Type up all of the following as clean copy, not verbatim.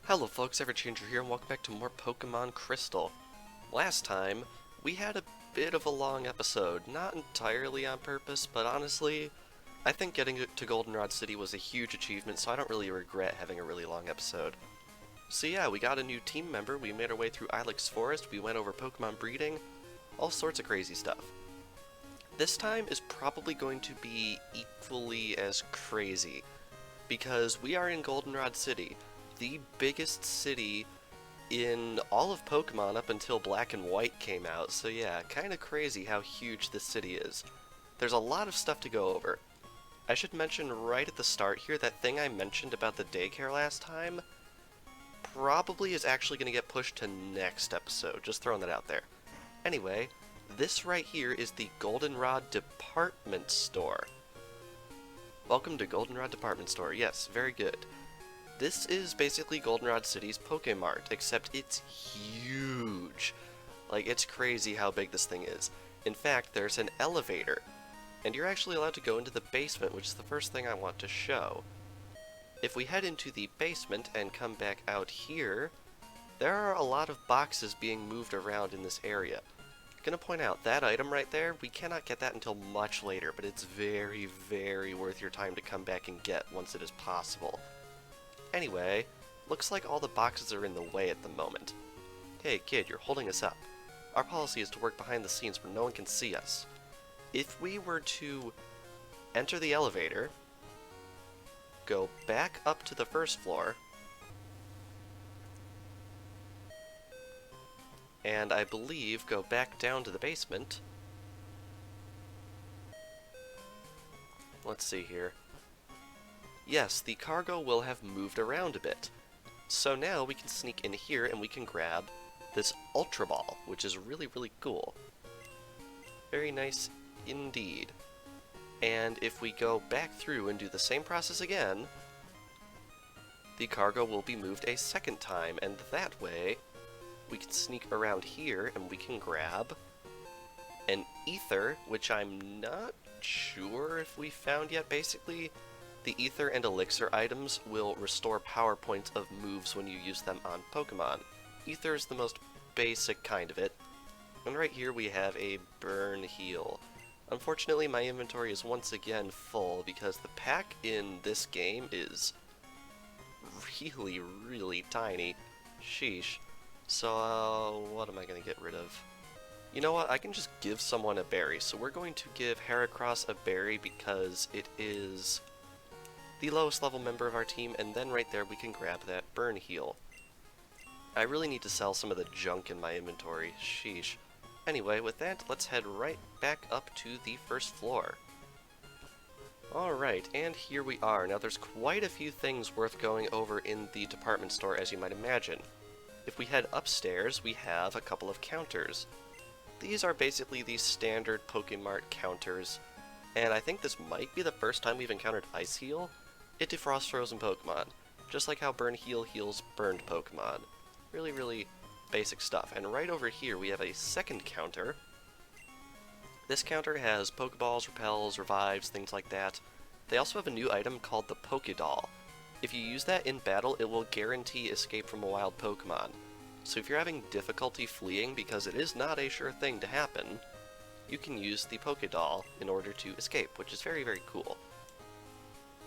Hello folks, Everchanger here, and welcome back to more Pokemon Crystal. Last time, we had a bit of a long episode, not entirely on purpose, but honestly, I think getting to Goldenrod City was a huge achievement, so I don't really regret having a really long episode. So yeah, we got a new team member, we made our way through Ilex Forest, we went over Pokemon breeding, all sorts of crazy stuff. This time is probably going to be equally as crazy, because we are in Goldenrod City, the biggest city in all of Pokemon up until Black and White came out, so yeah, kinda crazy how huge this city is. There's a lot of stuff to go over. I should mention right at the start here, that thing I mentioned about the daycare last time probably is actually going to get pushed to next episode, just throwing that out there. Anyway, this right here is the Goldenrod Department Store. Welcome to Goldenrod Department Store, yes, very good. This is basically Goldenrod City's Pokémart, except it's huge. Like, it's crazy how big this thing is. In fact, there's an elevator, and you're actually allowed to go into the basement, which is the first thing I want to show. If we head into the basement and come back out here, there are a lot of boxes being moved around in this area. Gonna point out, that item right there, we cannot get that until much later, but it's very, very worth your time to come back and get once it is possible. Anyway, looks like all the boxes are in the way at the moment. Hey kid, you're holding us up. Our policy is to work behind the scenes where no one can see us. If we were to enter the elevator, go back up to the first floor, and I believe go back down to the basement. Let's see here. Yes, the cargo will have moved around a bit. So now we can sneak in here and we can grab this Ultra Ball, which is really, really cool. Very nice indeed. And if we go back through and do the same process again, the cargo will be moved a second time, and that way we can sneak around here and we can grab an Ether, which I'm not sure if we found yet. Basically, the Ether and Elixir items will restore power points of moves when you use them on Pokemon. Ether is the most basic kind of it. And right here we have a Burn Heal. Unfortunately, my inventory is once again full because the pack in this game is really, really tiny. Sheesh. So, what am I going to get rid of? You know what, I can just give someone a berry. So we're going to give Heracross a berry because it is the lowest level member of our team, and then right there we can grab that Burn Heal. I really need to sell some of the junk in my inventory, sheesh. Anyway, with that, let's head right back up to the first floor. Alright, and here we are. Now there's quite a few things worth going over in the department store, as you might imagine. If we head upstairs, we have a couple of counters. These are basically the standard Pokemart counters, and I think this might be the first time we've encountered Ice Heal. It defrosts frozen Pokemon, just like how Burn Heal heals burned Pokemon. Really, really basic stuff. And right over here we have a second counter. This counter has Pokeballs, Repels, Revives, things like that. They also have a new item called the Pokédoll. If you use that in battle, it will guarantee escape from a wild Pokemon. So if you're having difficulty fleeing, because it is not a sure thing to happen, you can use the Pokédoll in order to escape, which is very, very cool.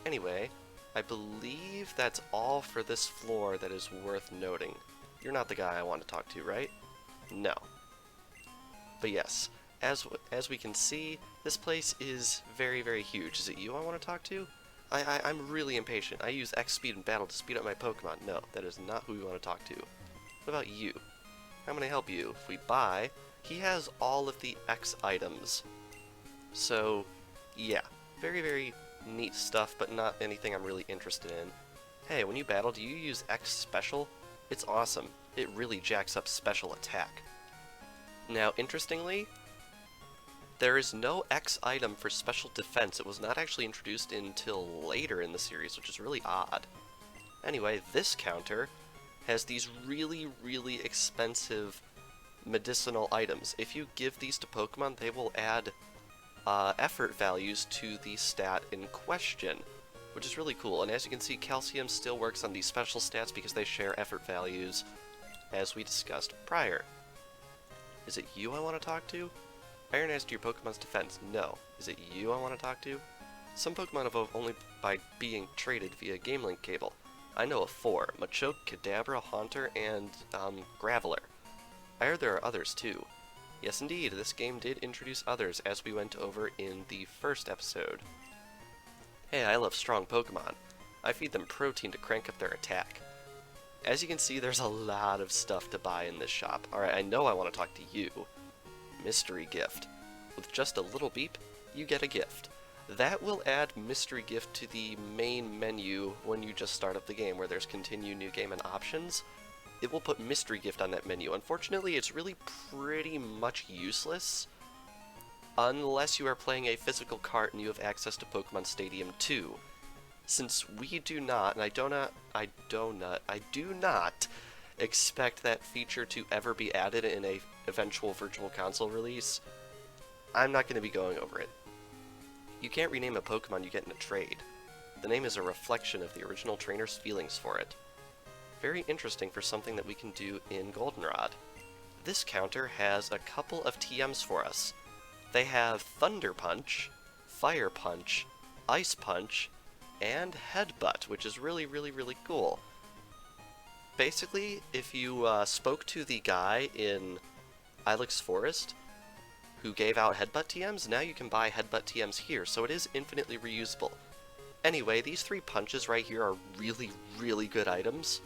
Anyway, I believe that's all for this floor that is worth noting. You're not the guy I want to talk to, right? No. But yes, as we can see, this place is very, very huge. Is it you I want to talk to? I'm really impatient. I use X speed in battle to speed up my Pokemon. No, that is not who we want to talk to. What about you? How can I help you? If we buy, he has all of the X items. So, yeah, very, very neat stuff, but not anything I'm really interested in. Hey, when you battle, do you use X Special? It's awesome. It really jacks up special attack. Now, interestingly, there is no X item for special defense. It was not actually introduced until later in the series, which is really odd. Anyway, this counter has these really, really expensive medicinal items. If you give these to Pokemon, they will add effort values to the stat in question, which is really cool. And as you can see, Calcium still works on these special stats because they share effort values, as we discussed prior. Is it you I want to talk to? Iron adds to your Pokemon's defense. No. Is it you I want to talk to? Some Pokemon evolve only by being traded via Game Link cable. I know of 4. Machoke, Kadabra, Haunter, and, Graveler. I heard there are others too. Yes indeed, this game did introduce others as we went over in the first episode. Hey, I love strong Pokemon. I feed them protein to crank up their attack. As you can see, there's a lot of stuff to buy in this shop. Alright, I know I want to talk to you. Mystery gift. With just a little beep, you get a gift. That will add mystery gift to the main menu when you just start up the game, where there's continue new game and options. It will put mystery gift on that menu. Unfortunately, it's really pretty much useless unless you are playing a physical cart and you have access to Pokemon Stadium 2. Since we do not, and I do not expect that feature to ever be added in a eventual Virtual Console release, I'm not going to be going over it. You can't rename a Pokemon you get in a trade. The name is a reflection of the original trainer's feelings for it. Very interesting for something that we can do in Goldenrod. This counter has a couple of TMs for us. They have Thunder Punch, Fire Punch, Ice Punch, and Headbutt, which is really, really, really cool. Basically, if you spoke to the guy in Ilex Forest who gave out Headbutt TMs, now you can buy Headbutt TMs here, so it is infinitely reusable. Anyway, these 3 punches right here are really, really good items,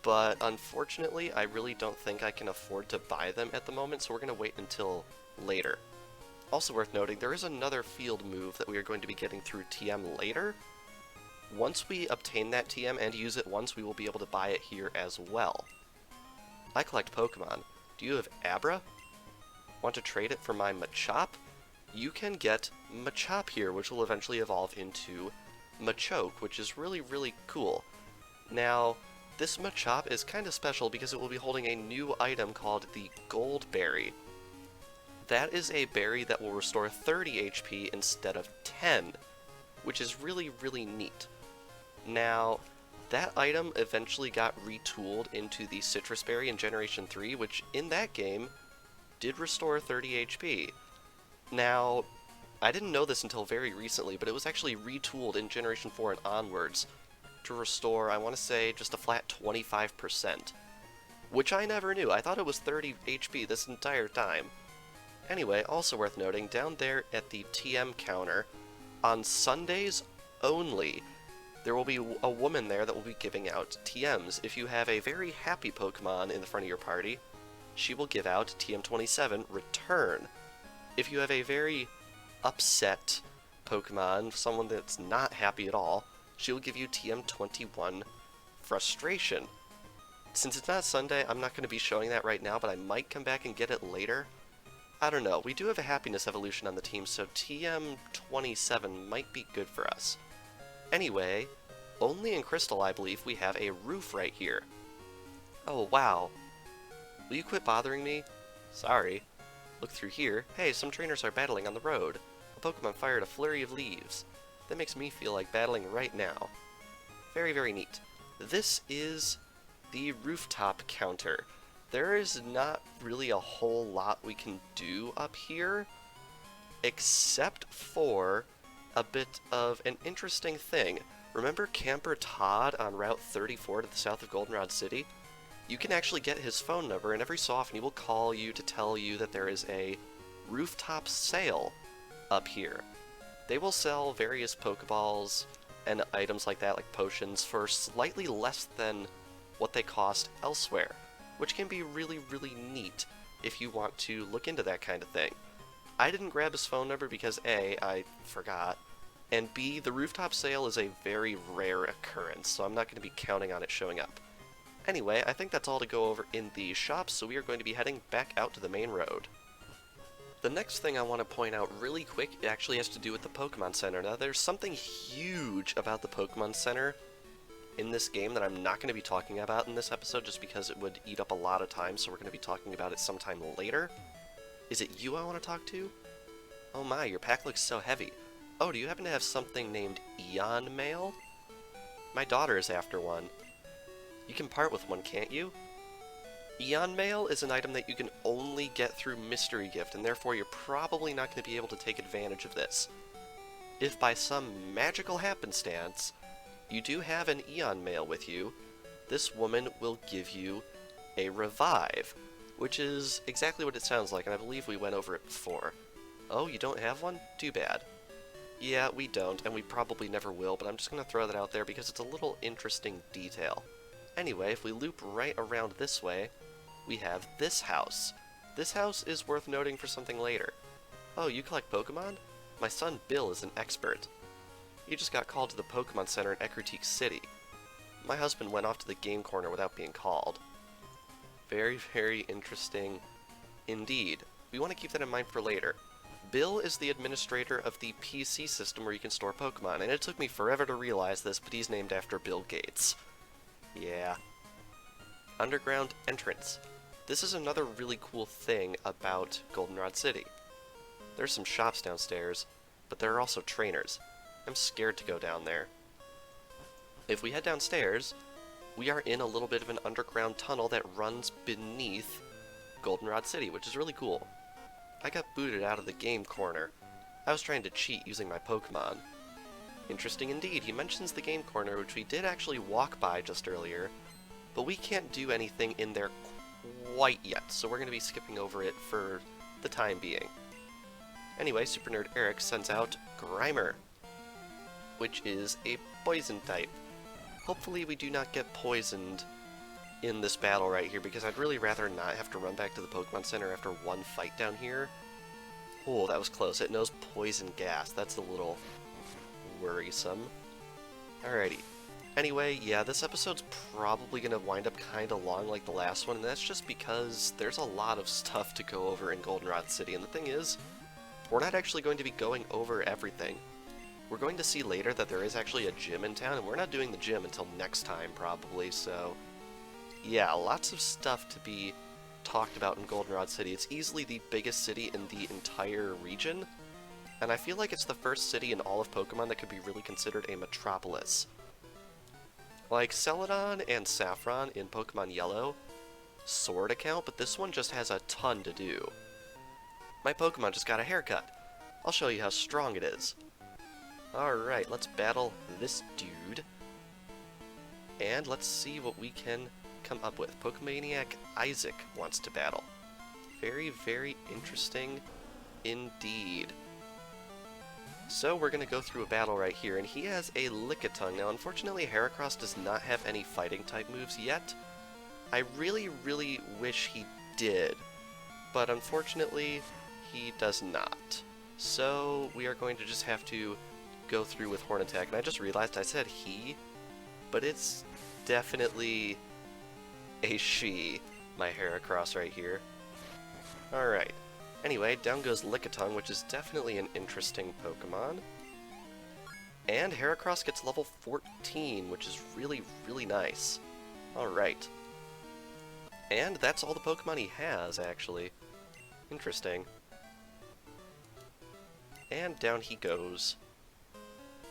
but unfortunately, I really don't think I can afford to buy them at the moment, so we're going to wait until later. Also worth noting, there is another field move that we are going to be getting through TM later. Once we obtain that TM and use it once, we will be able to buy it here as well. I collect Pokemon. Do you have Abra? Want to trade it for my Machop? You can get Machop here, which will eventually evolve into Machoke, which is really, really cool. Now, this Machop is kind of special because it will be holding a new item called the Gold Berry. That is a berry that will restore 30 HP instead of 10, which is really, really neat. Now, that item eventually got retooled into the Citrus Berry in Generation 3, which in that game did restore 30 HP. Now, I didn't know this until very recently, but it was actually retooled in Generation 4 and onwards to restore, I want to say, just a flat 25%. Which I never knew. I thought it was 30 HP this entire time. Anyway, also worth noting, down there at the TM counter, on Sundays only, there will be a woman there that will be giving out TMs. If you have a very happy Pokemon in the front of your party, she will give out TM27 Return. If you have a very upset Pokemon, someone that's not happy at all, she will give you TM21 Frustration. Since it's not Sunday, I'm not going to be showing that right now, but I might come back and get it later. I don't know. We do have a happiness evolution on the team, so TM27 might be good for us. Anyway, only in Crystal, I believe, we have a roof right here. Oh, wow. Will you quit bothering me? Sorry. Look through here. Hey, some trainers are battling on the road. A Pokemon fired a flurry of leaves. That makes me feel like battling right now. Very, very neat. This is the rooftop counter. There is not really a whole lot we can do up here, except for a bit of an interesting thing. Remember Camper Todd on Route 34 to the south of Goldenrod City? You can actually get his phone number, and every so often he will call you to tell you that there is a rooftop sale up here. They will sell various Pokeballs and items like that, like potions, for slightly less than what they cost elsewhere, which can be really, really neat if you want to look into that kind of thing. I didn't grab his phone number because A, I forgot, and B, the rooftop sale is a very rare occurrence, so I'm not going to be counting on it showing up. Anyway, I think that's all to go over in the shop, so we are going to be heading back out to the main road. The next thing I want to point out really quick actually has to do with the Pokemon Center. Now, there's something huge about the Pokemon Center in this game that I'm not going to be talking about in this episode just because it would eat up a lot of time, so we're going to be talking about it sometime later. Is it you I want to talk to? Oh my, your pack looks so heavy. Oh, do you happen to have something named Eon Mail? My daughter is after one. You can part with one, can't you? Eon Mail is an item that you can only get through Mystery Gift, and therefore you're probably not going to be able to take advantage of this. If by some magical happenstance you do have an Eon Mail with you, this woman will give you a revive, which is exactly what it sounds like, and I believe we went over it before. Oh, you don't have one? Too bad. Yeah, we don't, and we probably never will, but I'm just going to throw that out there because it's a little interesting detail. Anyway, if we loop right around this way, we have this house. This house is worth noting for something later. Oh, you collect Pokemon? My son Bill is an expert. He just got called to the Pokemon Center in Ecruteak City. My husband went off to the game corner without being called. Very, very interesting indeed. We want to keep that in mind for later. Bill is the administrator of the PC system where you can store Pokemon, and it took me forever to realize this, but he's named after Bill Gates. Yeah. Underground entrance. This is another really cool thing about Goldenrod City. There's some shops downstairs, but there are also trainers. I'm scared to go down there. If we head downstairs, we are in a little bit of an underground tunnel that runs beneath Goldenrod City, which is really cool. I got booted out of the game corner. I was trying to cheat using my Pokemon. Interesting indeed. He mentions the game corner, which we did actually walk by just earlier, but we can't do anything in there quite yet, so we're going to be skipping over it for the time being. Anyway, Super Nerd Eric sends out Grimer, which is a poison type. Hopefully we do not get poisoned in this battle right here, because I'd really rather not have to run back to the Pokemon Center after one fight down here. Oh, that was close. It knows poison gas. That's a little worrisome. Alrighty. Anyway, yeah, this episode's probably going to wind up kind of long like the last one, and that's just because there's a lot of stuff to go over in Goldenrod City, and the thing is, we're not actually going to be going over everything. We're going to see later that there is actually a gym in town, and we're not doing the gym until next time, probably, so yeah, lots of stuff to be talked about in Goldenrod City. It's easily the biggest city in the entire region, and I feel like it's the first city in all of Pokemon that could be really considered a metropolis. Like, Celadon and Saffron in Pokemon Yellow sorta count, but this one just has a ton to do. My Pokemon just got a haircut. I'll show you how strong it is. Alright, let's battle this dude. And let's see what we can come up with. Pokemaniac Isaac wants to battle. Very, very interesting indeed. So we're going to go through a battle right here, and he has a Lickitung. Now, unfortunately, Heracross does not have any fighting-type moves yet. I really, really wish he did, but unfortunately, he does not. So we are going to just have to go through with Horn Attack, and I just realized I said he, but it's definitely a she, my Heracross right here. Alright. Anyway, down goes Lickitung, which is definitely an interesting Pokemon. And Heracross gets level 14, which is really, really nice. Alright. And that's all the Pokemon he has, actually. Interesting. And down he goes.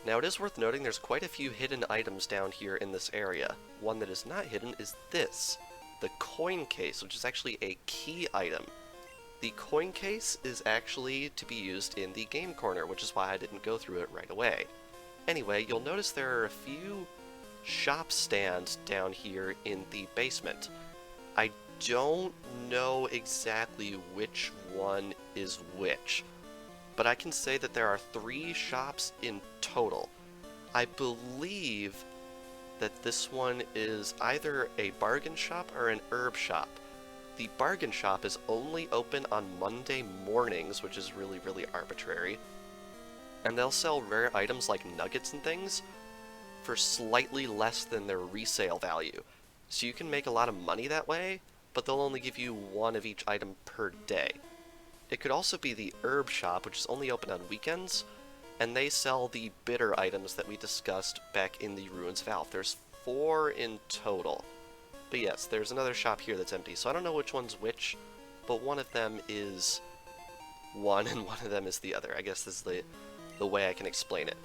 Now, it is worth noting there's quite a few hidden items down here in this area. One that is not hidden is this, the coin case, which is actually a key item. The coin case is actually to be used in the game corner, which is why I didn't go through it right away. Anyway, you'll notice there are a few shop stands down here in the basement. I don't know exactly which one is which, but I can say that there are 3 shops in total. I believe that this one is either a bargain shop or an herb shop. The bargain shop is only open on Monday mornings, which is really, really arbitrary. And they'll sell rare items like nuggets and things for slightly less than their resale value. So you can make a lot of money that way, but they'll only give you 1 of each item per day. It could also be the herb shop, which is only open on weekends, and they sell the bitter items that we discussed back in the Ruins Valve. There's 4 in total. But yes, there's another shop here that's empty, so I don't know which one's which, but one of them is one and one of them is the other. I guess this is the the way I can explain it.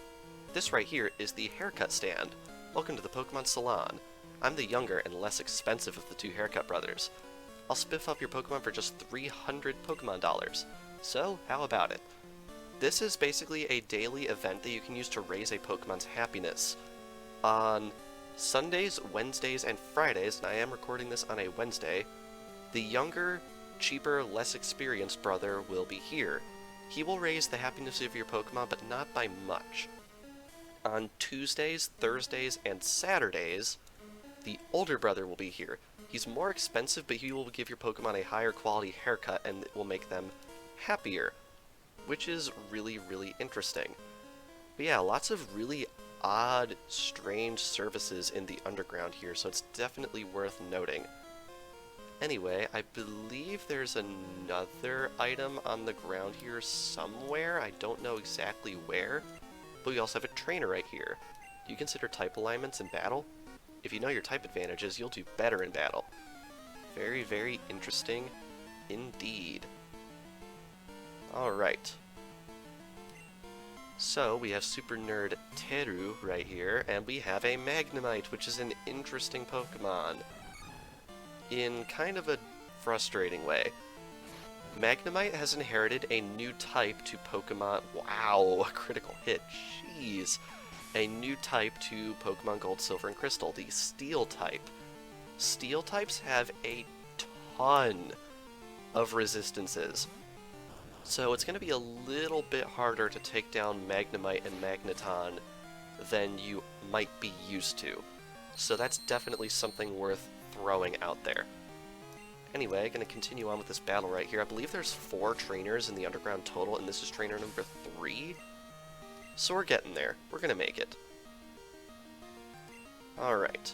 This right here is the haircut stand. Welcome to the Pokemon Salon. I'm the younger and less expensive of the two haircut brothers. I'll spiff up your Pokemon for just 300 Pokemon dollars. So, how about it? This is basically a daily event that you can use to raise a Pokemon's happiness. On Sundays, Wednesdays, and Fridays, and I am recording this on a Wednesday, the younger, cheaper, less experienced brother will be here. He will raise the happiness of your Pokemon, but not by much. On Tuesdays, Thursdays, and Saturdays, the older brother will be here. He's more expensive, but he will give your Pokemon a higher quality haircut, and it will make them happier, which is really, really interesting. But yeah, lots of really odd, strange services in the underground here, so it's definitely worth noting. Anyway, I believe there's another item on the ground here somewhere. I don't know exactly where, but we also have a trainer right here. Do you consider type alignments in battle? If you know your type advantages, you'll do better in battle. Very, very interesting indeed. Alright. So, we have Super Nerd Teru right here, and we have a Magnemite, which is an interesting Pokemon. In kind of a frustrating way. Magnemite has inherited a new type to Pokemon... Wow, a critical hit. Jeez. A new type to Pokemon Gold, Silver, and Crystal, the Steel type. Steel types have a ton of resistances. So it's going to be a little bit harder to take down Magnemite and Magneton than you might be used to. So that's definitely something worth throwing out there. Anyway, going to continue on with this battle right here. I believe there's 4 trainers in the underground total, and this is trainer number 3. So we're getting there. We're going to make it. Alright.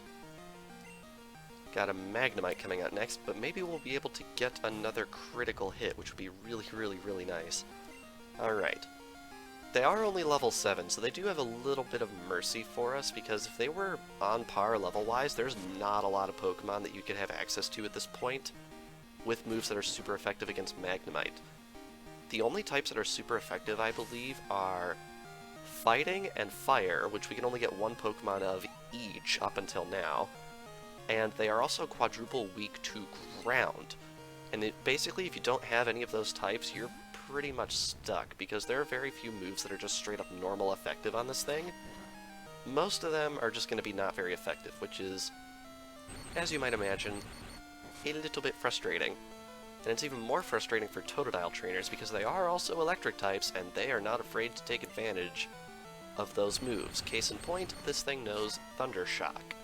Got a Magnemite coming out next, but maybe we'll be able to get another critical hit, which would be really, really, really nice. Alright. They are only level 7, so they do have a little bit of mercy for us, because if they were on par level-wise, there's not a lot of Pokemon that you could have access to at this point with moves that are super effective against Magnemite. The only types that are super effective, I believe, are Fighting and Fire, which we can only get 1 Pokemon of each up until now, and they are also quadruple weak to Ground. And basically, if you don't have any of those types, you're pretty much stuck, because there are very few moves that are just straight up normal effective on this thing. Most of them are just going to be not very effective, which is, as you might imagine, a little bit frustrating. And it's even more frustrating for Totodile trainers, because they are also electric types, and they are not afraid to take advantage of those moves. Case in point, this thing knows Thunder Shock.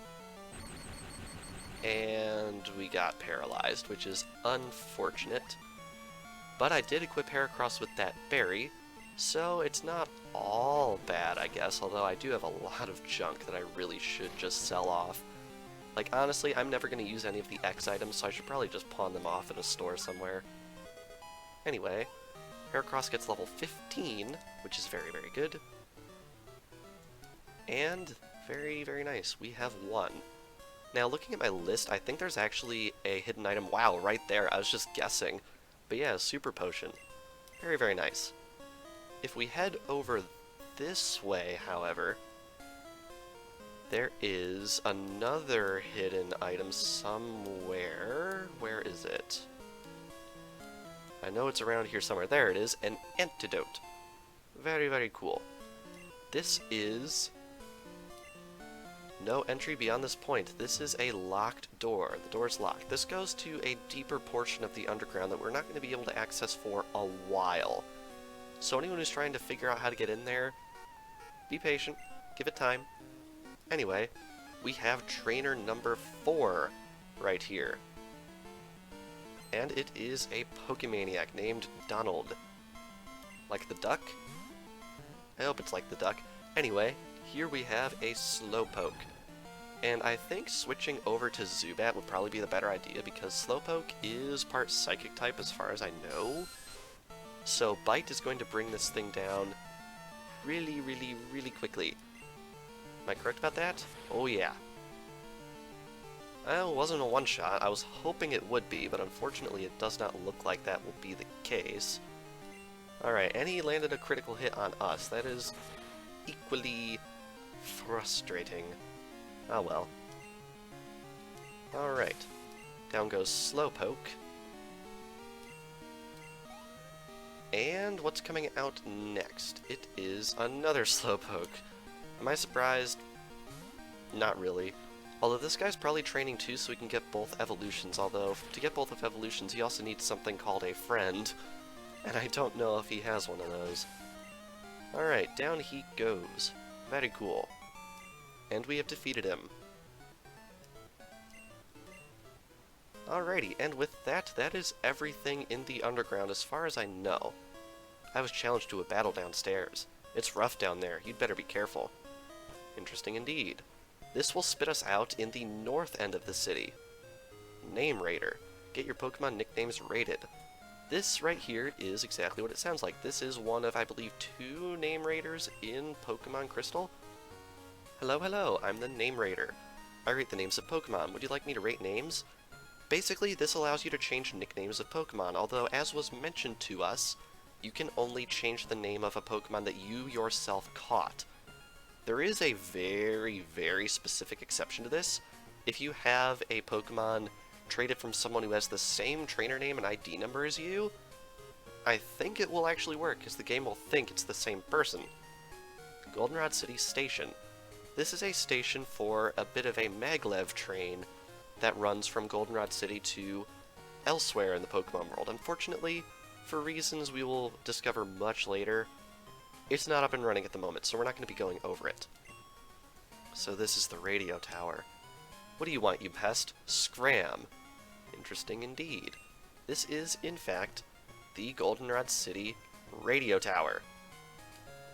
And we got paralyzed, which is unfortunate. But I did equip Heracross with that berry, so it's not all bad, I guess, although I do have a lot of junk that I really should just sell off. Like, honestly, I'm never going to use any of the X items, so I should probably just pawn them off at a store somewhere. Anyway, Heracross gets level 15, which is very, very good. And very, very nice. We have 1. Now, looking at my list, I think there's actually a hidden item. Wow, right there. I was just guessing. But yeah, Super Potion. Very, very nice. If we head over this way, however, there is another hidden item somewhere. Where is it? I know it's around here somewhere. There it is, an antidote. Very, very cool. This is no entry beyond this point. This is a locked door. The door's locked. This goes to a deeper portion of the underground that we're not going to be able to access for a while. So anyone who's trying to figure out how to get in there, be patient, give it time. Anyway, we have trainer number 4 right here. And it is a Pokemaniac named Donald. Like the duck? I hope it's like the duck. Anyway, here we have a Slowpoke. And I think switching over to Zubat would probably be the better idea, because Slowpoke is part Psychic type as far as I know. So Bite is going to bring this thing down really, really, really quickly. Am I correct about that? Oh yeah. Well, it wasn't a one-shot. I was hoping it would be, but unfortunately it does not look like that will be the case. Alright, and he landed a critical hit on us. That is equally frustrating. Oh well. Alright. Down goes Slowpoke. And what's coming out next? It is another Slowpoke. Am I surprised? Not really. Although this guy's probably training too, so we can get both evolutions. Although, to get both of evolutions, he also needs something called a friend. And I don't know if he has one of those. Alright, down he goes. Very cool. And we have defeated him. Alrighty, and with that, that is everything in the underground as far as I know. I was challenged to a battle downstairs. It's rough down there, you'd better be careful. Interesting indeed. This will spit us out in the north end of the city. Name Raider. Get your Pokemon nicknames rated. This right here is exactly what it sounds like. This is one of, I believe, 2 Name Raiders in Pokemon Crystal. Hello, hello, I'm the Name Raider. I rate the names of Pokemon. Would you like me to rate names? Basically, this allows you to change nicknames of Pokemon, although, as was mentioned to us, you can only change the name of a Pokemon that you yourself caught. There is a very, very specific exception to this. If you have a Pokemon traded from someone who has the same trainer name and ID number as you, I think it will actually work, because the game will think it's the same person. Goldenrod City Station. This is a station for a bit of a maglev train that runs from Goldenrod City to elsewhere in the Pokemon world. Unfortunately, for reasons we will discover much later, it's not up and running at the moment, so we're not going to be going over it. So this is the radio tower. What do you want, you pest? Scram. Interesting indeed. This is, in fact, the Goldenrod City radio tower.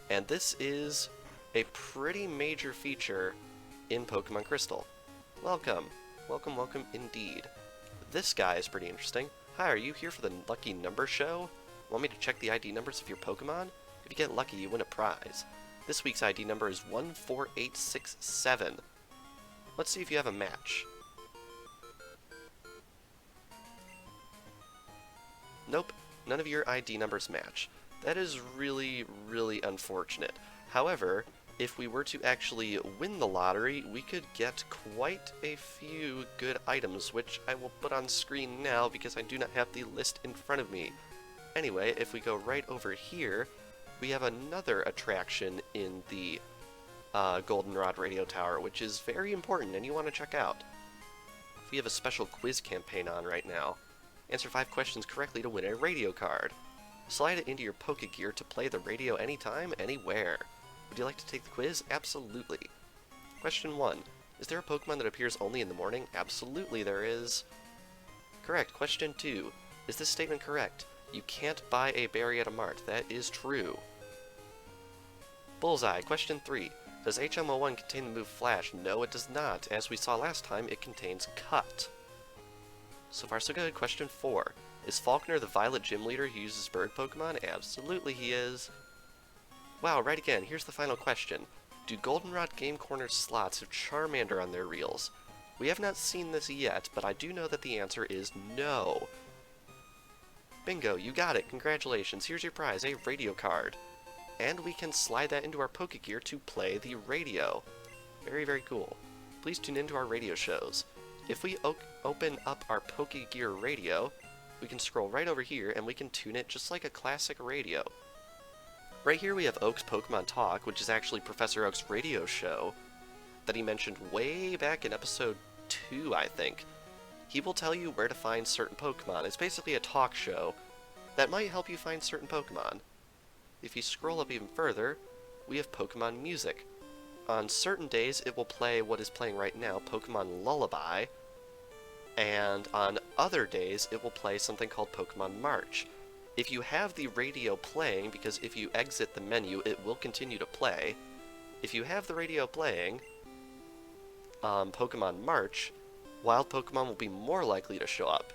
And this is a pretty major feature in Pokemon Crystal. Welcome. Welcome, welcome indeed. This guy is pretty interesting. Hi, are you here for the Lucky Number Show? Want me to check the ID numbers of your Pokemon? If you get lucky, you win a prize. This week's ID number is 14867. Let's see if you have a match. Nope, none of your ID numbers match. That is really, really unfortunate. However, if we were to actually win the lottery, we could get quite a few good items, which I will put on screen now because I do not have the list in front of me. Anyway, if we go right over here, we have another attraction in the Goldenrod Radio Tower, which is very important and you want to check out. We have a special quiz campaign on right now. Answer 5 questions correctly to win a radio card. Slide it into your Pokegear to play the radio anytime, anywhere. Would you like to take the quiz? Absolutely. Question 1. Is there a Pokemon that appears only in the morning? Absolutely there is. Correct. Question 2. Is this statement correct? You can't buy a berry at a mart. That is true. Bullseye. Question 3. Does HM01 contain the move Flash? No, it does not. As we saw last time, it contains Cut. So far so good. Question 4. Is Falconer the Violet Gym Leader who uses bird Pokemon? Absolutely he is. Wow, right again. Here's the final question. Do Goldenrod Game Corner slots have Charmander on their reels? We have not seen this yet, but I do know that the answer is no. Bingo, you got it. Congratulations. Here's your prize, a radio card. And we can slide that into our Pokegear to play the radio. Very, very cool. Please tune into our radio shows. If we open up our Pokegear radio, we can scroll right over here and we can tune it just like a classic radio. Right here we have Oak's Pokemon Talk, which is actually Professor Oak's radio show that he mentioned way back in episode 2, I think. He will tell you where to find certain Pokemon. It's basically a talk show that might help you find certain Pokemon. If you scroll up even further, we have Pokemon Music. On certain days, it will play what is playing right now, Pokemon Lullaby, and on other days, it will play something called Pokemon March. If you have the radio playing, because if you exit the menu, it will continue to play, if you have the radio playing, Pokemon March, wild Pokemon will be more likely to show up.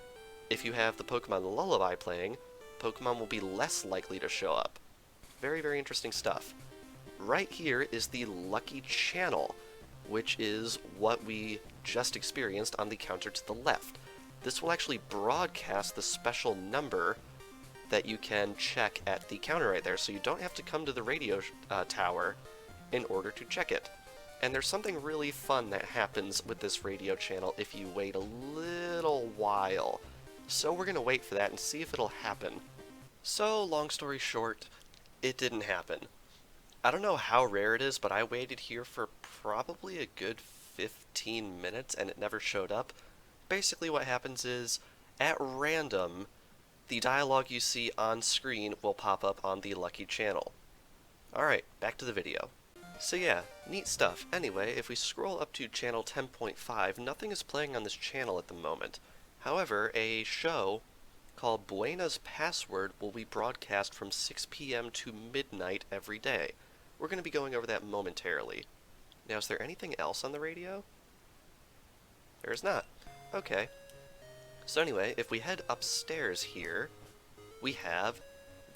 If you have the Pokemon Lullaby playing, Pokemon will be less likely to show up. Very, very interesting stuff. Right here is the Lucky Channel, which is what we just experienced on the counter to the left. This will actually broadcast the special number that you can check at the counter right there, so you don't have to come to the radio tower in order to check it. And there's something really fun that happens with this radio channel if you wait a little while. So we're gonna wait for that and see if it'll happen. So, long story short, it didn't happen. I don't know how rare it is, but I waited here for probably a good 15 minutes and it never showed up. Basically what happens is, at random, the dialogue you see on screen will pop up on the lucky channel. Alright, back to the video. So yeah, neat stuff. Anyway, if we scroll up to channel 10.5, nothing is playing on this channel at the moment. However, a show called Buena's Password will be broadcast from 6 p.m. to midnight every day. We're going to be going over that momentarily. Now, is there anything else on the radio? There is not. Okay. So anyway, if we head upstairs here, we have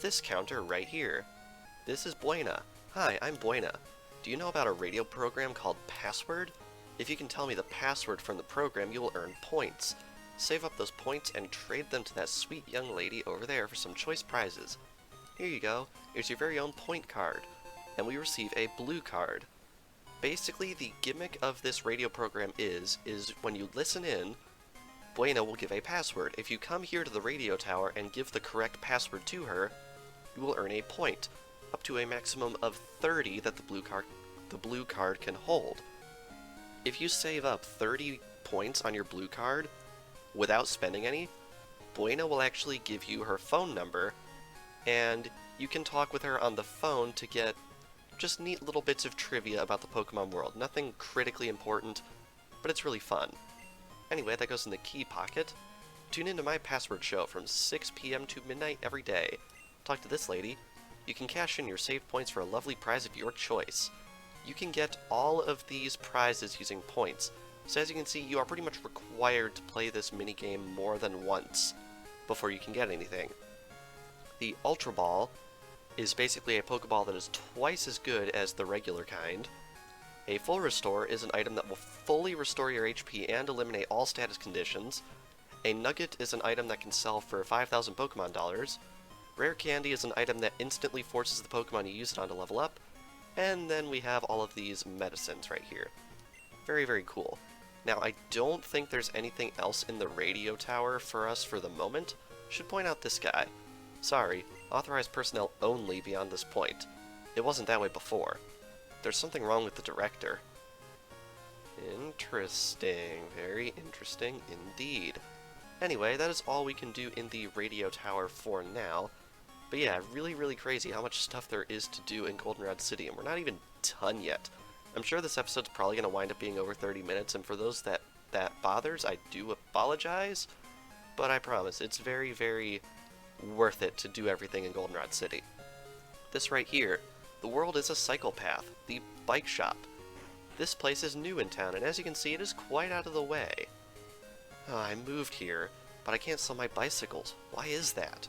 this counter right here. This is Buena. Hi, I'm Buena. Do you know about a radio program called Password? If you can tell me the password from the program, you will earn points. Save up those points and trade them to that sweet young lady over there for some choice prizes. Here you go. Here's your very own point card. And we receive a blue card. Basically, the gimmick of this radio program is when you listen in, Buena will give a password. If you come here to the radio tower and give the correct password to her, you will earn a point, up to a maximum of 30 that the blue card can hold. If you save up 30 points on your blue card without spending any, Buena will actually give you her phone number, and you can talk with her on the phone to get just neat little bits of trivia about the Pokemon world. Nothing critically important, but it's really fun. Anyway, that goes in the key pocket. Tune into my password show from 6 p.m. to midnight every day. Talk to this lady. You can cash in your saved points for a lovely prize of your choice. You can get all of these prizes using points. So as you can see, you are pretty much required to play this minigame more than once before you can get anything. The Ultra Ball is basically a Pokeball that is twice as good as the regular kind. A Full Restore is an item that will fully restore your HP and eliminate all status conditions. A Nugget is an item that can sell for 5,000 Pokemon dollars. Rare Candy is an item that instantly forces the Pokemon you use it on to level up. And then we have all of these medicines right here. Very, very cool. Now, I don't think there's anything else in the radio tower for us for the moment. Should point out this guy. Sorry, authorized personnel only beyond this point. It wasn't that way before. There's something wrong with the director. Interesting. Very interesting indeed. Anyway, that is all we can do in the radio tower for now. But yeah, really, really crazy how much stuff there is to do in Goldenrod City, and we're not even done yet. I'm sure this episode's probably going to wind up being over 30 minutes, and for those that bothers, I do apologize, but I promise, it's very, very worth it to do everything in Goldenrod City. This right here, the world is a cycle path, the bike shop. This place is new in town, and as you can see, it is quite out of the way. Oh, I moved here, but I can't sell my bicycles. Why is that?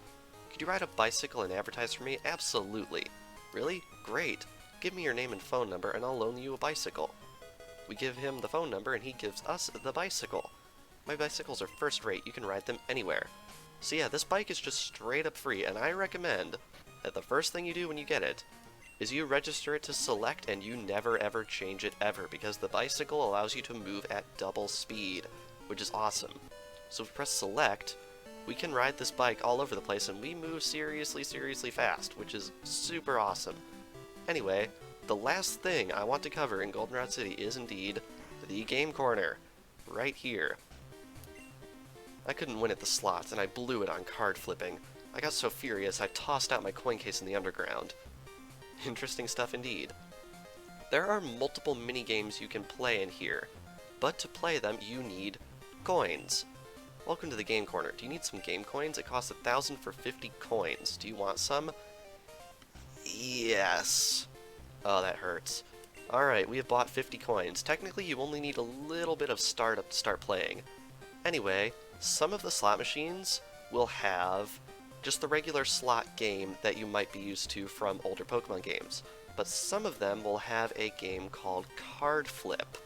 Could you ride a bicycle and advertise for me? Absolutely. Really? Great. Give me your name and phone number, and I'll loan you a bicycle. We give him the phone number, and he gives us the bicycle. My bicycles are first rate. You can ride them anywhere. So yeah, this bike is just straight up free, and I recommend that the first thing you do when you get it is you register it to Select, and you never ever change it ever, because the bicycle allows you to move at double speed, which is awesome. So if we press Select, we can ride this bike all over the place, and we move seriously, seriously fast, which is super awesome. Anyway, the last thing I want to cover in Goldenrod City is indeed the game corner, right here. I couldn't win at the slots, and I blew it on card flipping. I got so furious, I tossed out my coin case in the underground. Interesting stuff indeed. There are multiple mini-games you can play in here, but to play them, you need coins. Welcome to the game corner. Do you need some game coins? It costs 1,000 for 50 coins. Do you want some? Yes. Oh, that hurts. Alright, we have bought 50 coins. Technically, you only need a little bit of startup to start playing. Anyway, some of the slot machines will have just the regular slot game that you might be used to from older Pokemon games, but some of them will have a game called Card Flip.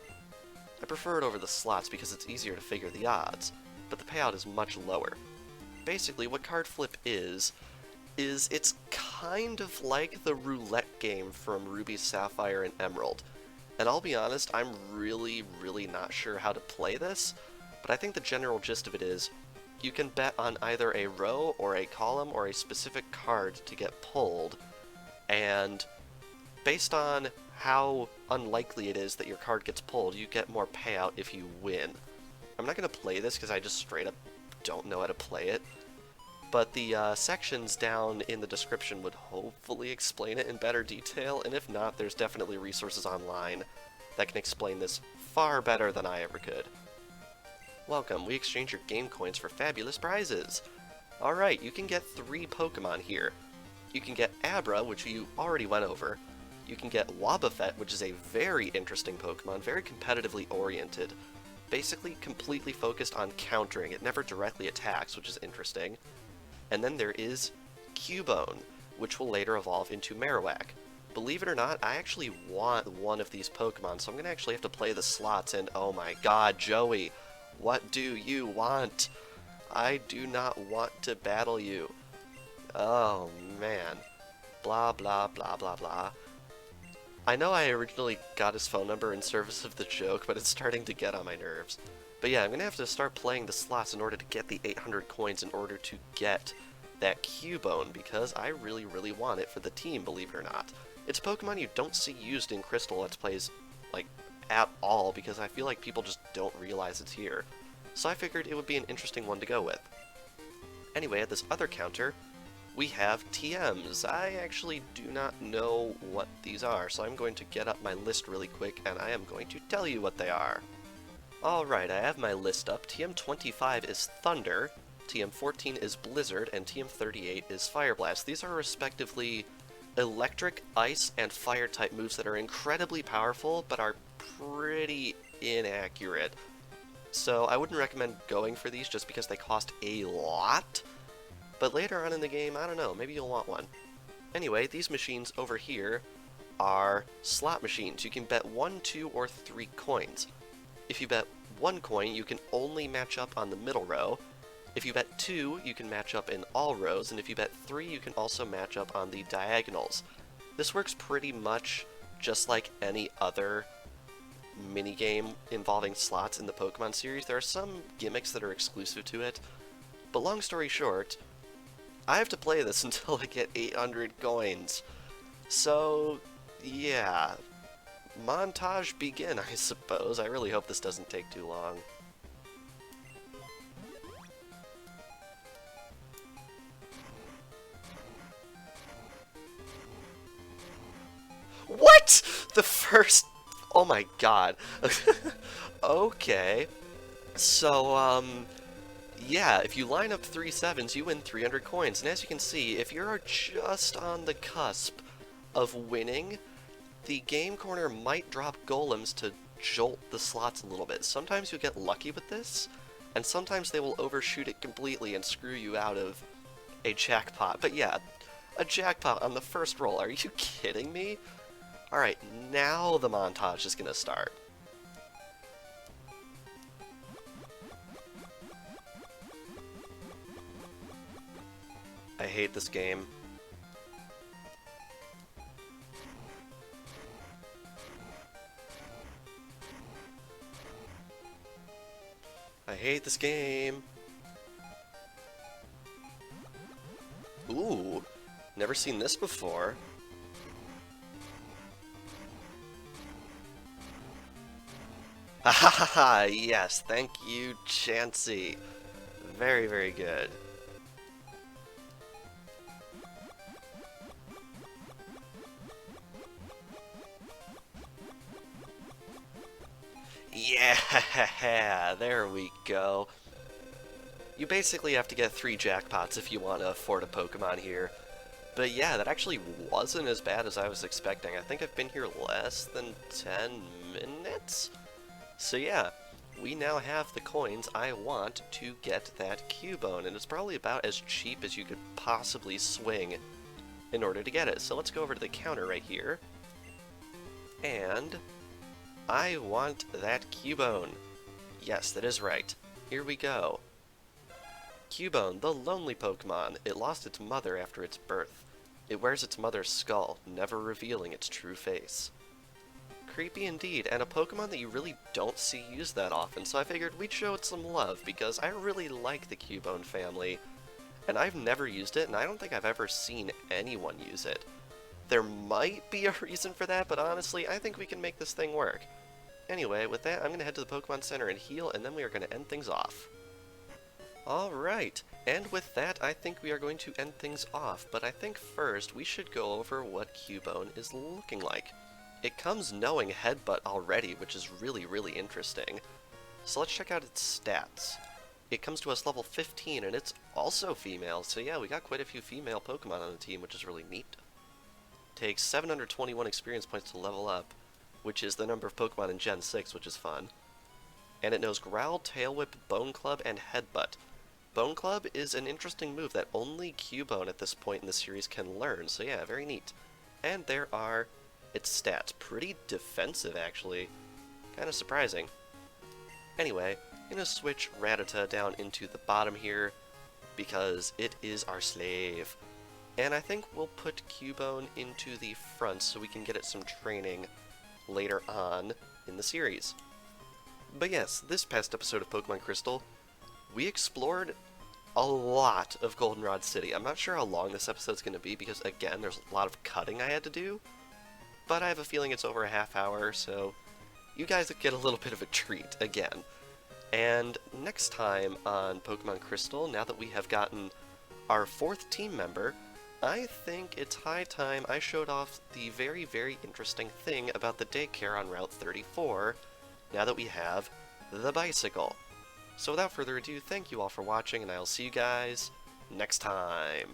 I prefer it over the slots because it's easier to figure the odds, but the payout is much lower. Basically, what Card Flip is is it's kind of like the roulette game from Ruby, Sapphire, and Emerald. And I'll be honest, I'm really not sure how to play this, but I think the general gist of it is you can bet on either a row or a column or a specific card to get pulled, and based on how unlikely it is that your card gets pulled, you get more payout if you win. I'm not going to play this because I just straight up don't know how to play it, but the sections down in the description would hopefully explain it in better detail, and if not, there's definitely resources online that can explain this far better than I ever could. Welcome, we exchange your game coins for fabulous prizes. Alright, you can get 3 Pokemon here. You can get Abra, which you already went over. You can get Wobbuffet, which is a very interesting Pokemon, very competitively oriented. Basically completely focused on countering. It never directly attacks, which is interesting. And then there is Cubone, which will later evolve into Marowak. Believe it or not, I actually want one of these Pokemon, so I'm going to actually have to play the slots, and oh my god, Joey, what do you want? I do not want to battle you. Oh man. Blah blah blah blah blah. I know I originally got his phone number in service of the joke, but it's starting to get on my nerves. But yeah, I'm going to have to start playing the slots in order to get the 800 coins in order to get that Cubone, because I really want it for the team, believe it or not. It's a Pokemon you don't see used in Crystal Let's Plays, like, at all, because I feel like people just don't realize it's here. So I figured it would be an interesting one to go with. Anyway, at this other counter, we have TMs. I actually do not know what these are, so I'm going to get up my list really quick, and I am going to tell you what they are. Alright, I have my list up. TM25 is Thunder, TM14 is Blizzard, and TM38 is Fire Blast. These are respectively electric, ice, and fire type moves that are incredibly powerful, but are pretty inaccurate. So I wouldn't recommend going for these just because they cost a lot. But later on in the game, I don't know, maybe you'll want one. Anyway, these machines over here are slot machines. You can bet 1, 2, or 3 coins. If you bet 1 coin, you can only match up on the middle row. If you bet 2, you can match up in all rows, and if you bet 3, you can also match up on the diagonals. This works pretty much just like any other minigame involving slots in the Pokemon series. There are some gimmicks that are exclusive to it, but long story short, I have to play this until I get 800 coins. So, yeah. Montage begin, I suppose. I really hope this doesn't take too long. What?! The first... Oh my god. Okay. So, yeah, if you line up 3 sevens, you win 300 coins. And as you can see, if you're just on the cusp of winning, the game corner might drop golems to jolt the slots a little bit. Sometimes you get lucky with this, and sometimes they will overshoot it completely and screw you out of a jackpot. But yeah, a jackpot on the first roll. Are you kidding me? Alright, now the montage is gonna start. I hate this game. I hate this game. Ooh, never seen this before. Ah, yes, thank you, Chansey. Very good. Yeah, there we go. You basically have to get 3 jackpots if you want to afford a Pokemon here. But yeah, that actually wasn't as bad as I was expecting. I think I've been here less than 10 minutes? So yeah, we now have the coins I want to get that Cubone, and it's probably about as cheap as you could possibly swing in order to get it. So let's go over to the counter right here, and I want that Cubone. Yes, that is right. Here we go. Cubone, the lonely Pokemon. It lost its mother after its birth. It wears its mother's skull, never revealing its true face. Creepy indeed, and a Pokemon that you really don't see used that often, so I figured we'd show it some love, because I really like the Cubone family, and I've never used it, and I don't think I've ever seen anyone use it. There might be a reason for that, but honestly, I think we can make this thing work. Anyway, with that, I'm going to head to the Pokemon Center and heal, and then we are going to end things off. Alright, and with that, I think we are going to end things off, but I think first we should go over what Cubone is looking like. It comes knowing Headbutt already, which is really interesting. So let's check out its stats. It comes to us level 15, and it's also female, so yeah, we got quite a few female Pokemon on the team, which is really neat. Takes 721 experience points to level up, which is the number of Pokemon in Gen 6, which is fun. And it knows Growl, Tail Whip, Bone Club, and Headbutt. Bone Club is an interesting move that only Cubone at this point in the series can learn, so yeah, very neat. And there are its stats. Pretty defensive, actually. Kinda surprising. Anyway, I'm gonna switch Rattata down into the bottom here, because it is our slave. And I think we'll put Cubone into the front so we can get it some training later on in the series. But yes, this past episode of Pokemon Crystal, we explored a lot of Goldenrod City. I'm not sure how long this episode's going to be because, again, there's a lot of cutting I had to do, but I have a feeling it's over a half hour, so you guys get a little bit of a treat again. And next time on Pokemon Crystal, now that we have gotten our 4th team member, I think it's high time I showed off the very interesting thing about the daycare on Route 34, now that we have the bicycle. So without further ado, thank you all for watching, and I'll see you guys next time.